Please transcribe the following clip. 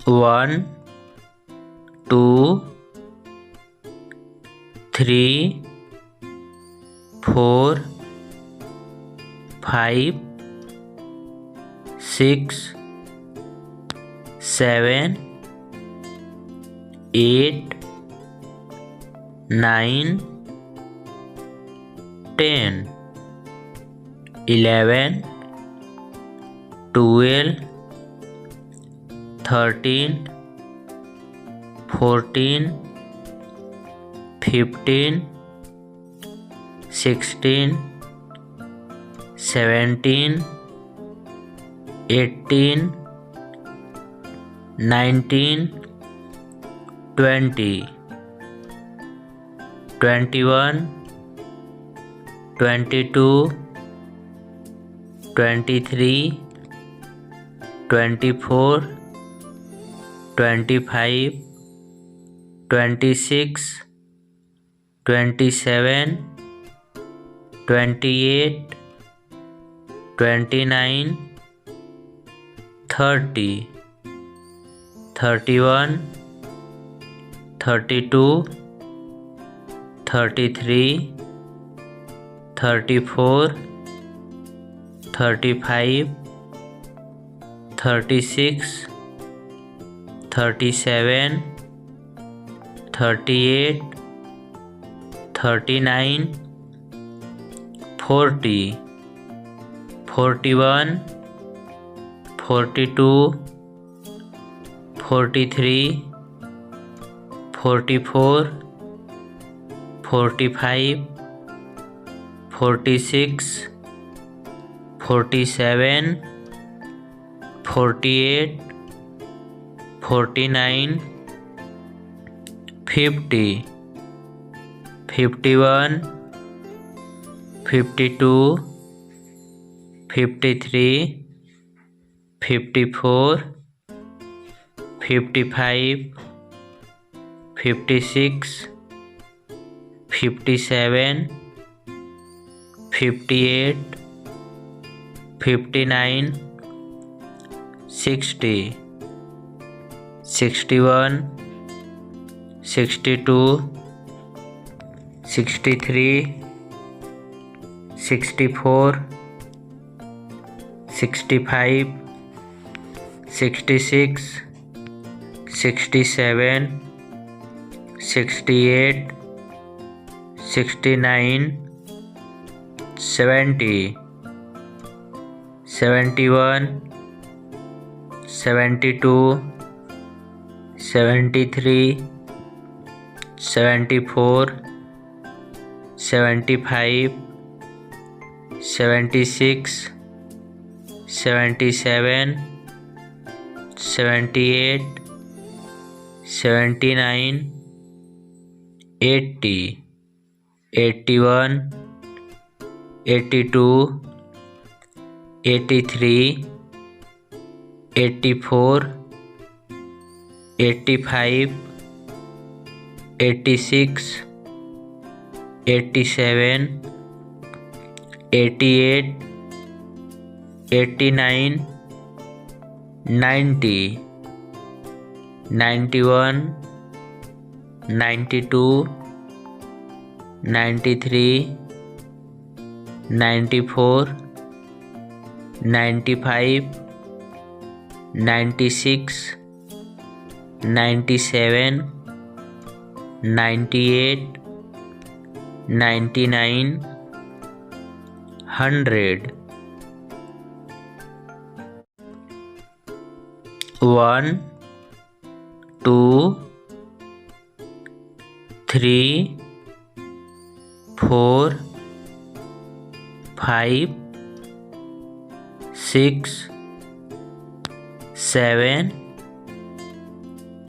1 2 3 4 5 6 7 8 9 10 11 12 13 14 15 16 17 18 19 20 21 22 23 24 25 26 27 28 29 30 31 32 33 34 35 36 37 38 39 40 41 42 43 44 45 46 47 48 49 50 51 52 53 54 55 56 57 58 59 60 61 62 63 64 65 66 67 68 69 70 71 72 73 74 75 76 77 78 79 80 81 82 83 84 85 86 87 88 89 90 91 92 93 94 95 96 97 98 99 100 1 2 3 4 5 6 7